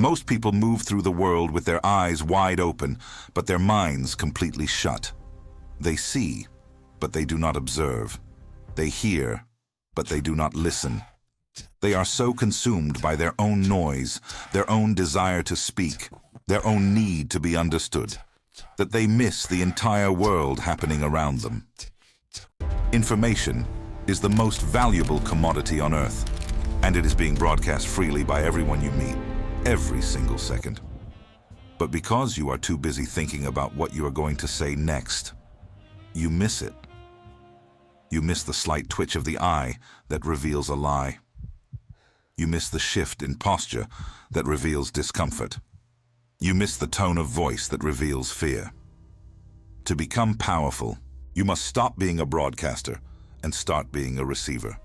Most people move through the world with their eyes wide open, but their minds completely shut. They see, but they do not observe. They hear, but they do not listen. They are so consumed by their own noise, their own desire to speak, their own need to be understood, that they miss the entire world happening around them. Information is the most valuable commodity on Earth, and it is being broadcast freely by everyone you meet, every single second. But because you are too busy thinking about what you are going to say next, you miss it. You miss the slight twitch of the eye that reveals a lie. You miss the shift in posture that reveals discomfort. You miss the tone of voice that reveals fear. To become powerful, you must stop being a broadcaster and start being a receiver.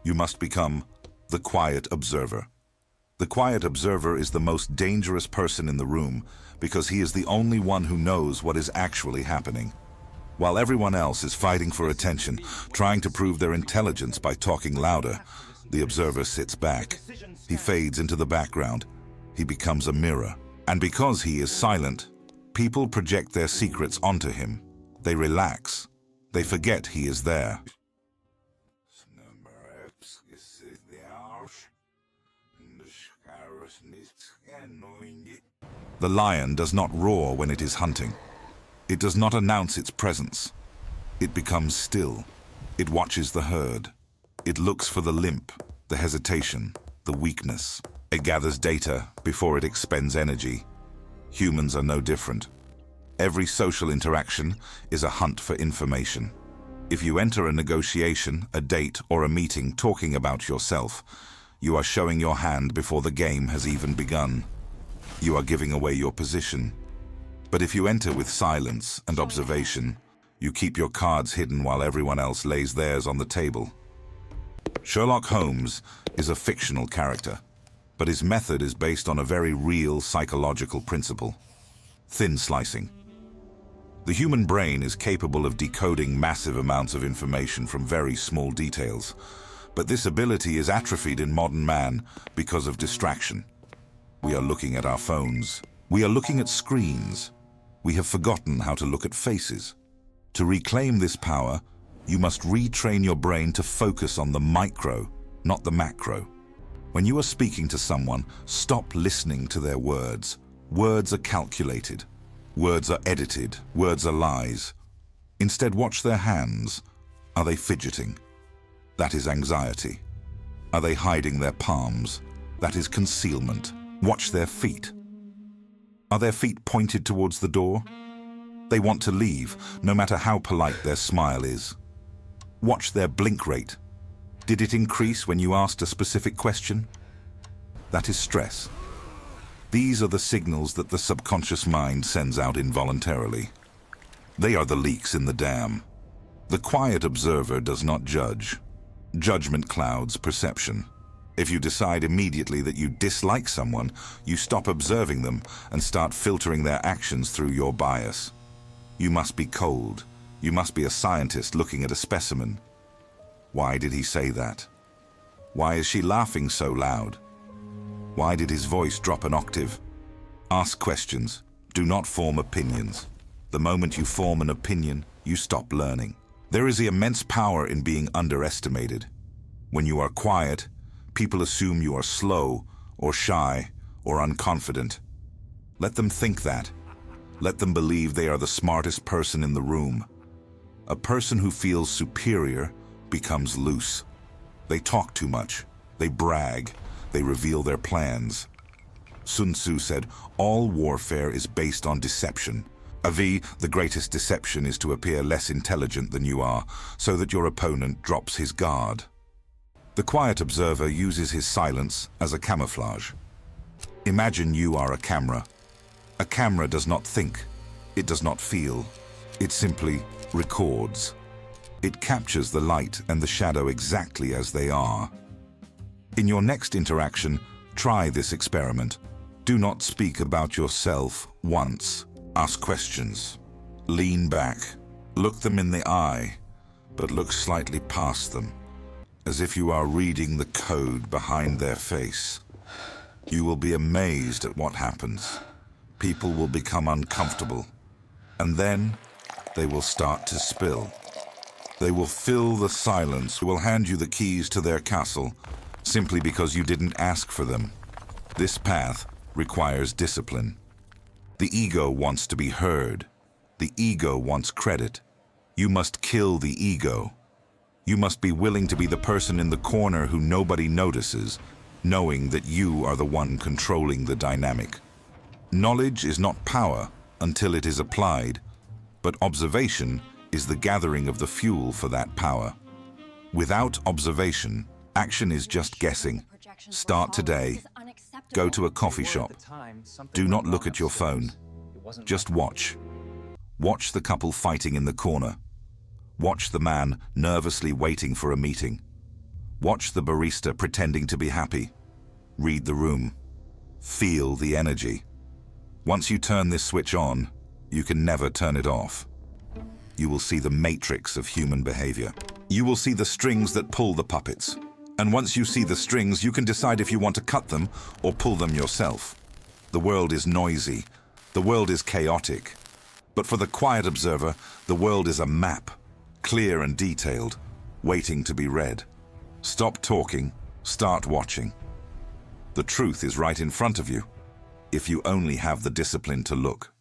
You must become the quiet observer. The quiet observer is the most dangerous person in the room because he is the only one who knows what is actually happening. While everyone else is fighting for attention, trying to prove their intelligence by talking louder, the observer sits back. He fades into the background. He becomes a mirror. And because he is silent, people project their secrets onto him. They relax. They forget he is there. The lion does not roar when it is hunting. It does not announce its presence. It becomes still. It watches the herd. It looks for the limp, the hesitation, the weakness. It gathers data before it expends energy. Humans are no different. Every social interaction is a hunt for information. If you enter a negotiation, a date, or a meeting talking about yourself, you are showing your hand before the game has even begun. You are giving away your position. But if you enter with silence and observation, you keep your cards hidden while everyone else lays theirs on the table. Sherlock Holmes is a fictional character, but his method is based on a very real psychological principle: thin slicing. The human brain is capable of decoding massive amounts of information from very small details, but this ability is atrophied in modern man because of distraction. We are looking at our phones. We are looking at screens. We have forgotten how to look at faces. To reclaim this power, you must retrain your brain to focus on the micro, not the macro. When you are speaking to someone, stop listening to their words. Words are calculated. Words are edited. Words are lies. Instead, watch their hands. Are they fidgeting? That is anxiety. Are they hiding their palms? That is concealment. Watch their feet. Are their feet pointed towards the door? They want to leave, no matter how polite their smile is. Watch their blink rate. Did it increase when you asked a specific question? That is stress. These are the signals that the subconscious mind sends out involuntarily. They are the leaks in the dam. The quiet observer does not judge. Judgment clouds perception. If you decide immediately that you dislike someone, you stop observing them and start filtering their actions through your bias. You must be cold. You must be a scientist looking at a specimen. Why did he say that? Why is she laughing so loud? Why did his voice drop an octave? Ask questions. Do not form opinions. The moment you form an opinion, you stop learning. There is the immense power in being underestimated. When you are quiet, people assume you are slow, or shy, or unconfident. Let them think that. Let them believe they are the smartest person in the room. A person who feels superior becomes loose. They talk too much. They brag. They reveal their plans. Sun Tzu said, all warfare is based on deception. Avi, the greatest deception is to appear less intelligent than you are, so that your opponent drops his guard. The quiet observer uses his silence as a camouflage. Imagine you are a camera. A camera does not think. It does not feel. It simply records. It captures the light and the shadow exactly as they are. In your next interaction, try this experiment. Do not speak about yourself once. Ask questions. Lean back. Look them in the eye, but look slightly past them, as if you are reading the code behind their face. You will be amazed at what happens. People will become uncomfortable, and then they will start to spill. They will fill the silence, will hand you the keys to their castle simply because you didn't ask for them. This path requires discipline. The ego wants to be heard. The ego wants credit. You must kill the ego. You must be willing to be the person in the corner who nobody notices, knowing that you are the one controlling the dynamic. Knowledge is not power until it is applied, but observation is the gathering of the fuel for that power. Without observation, action is just guessing. Start today. Go to a coffee shop. Do not look at your phone. Just watch. Watch the couple fighting in the corner. Watch the man nervously waiting for a meeting. Watch the barista pretending to be happy. Read the room. Feel the energy. Once you turn this switch on, you can never turn it off. You will see the matrix of human behavior. You will see the strings that pull the puppets. And once you see the strings, you can decide if you want to cut them or pull them yourself. The world is noisy. The world is chaotic. But for the quiet observer, the world is a map, clear and detailed, waiting to be read. Stop talking, start watching. The truth is right in front of you, if you only have the discipline to look.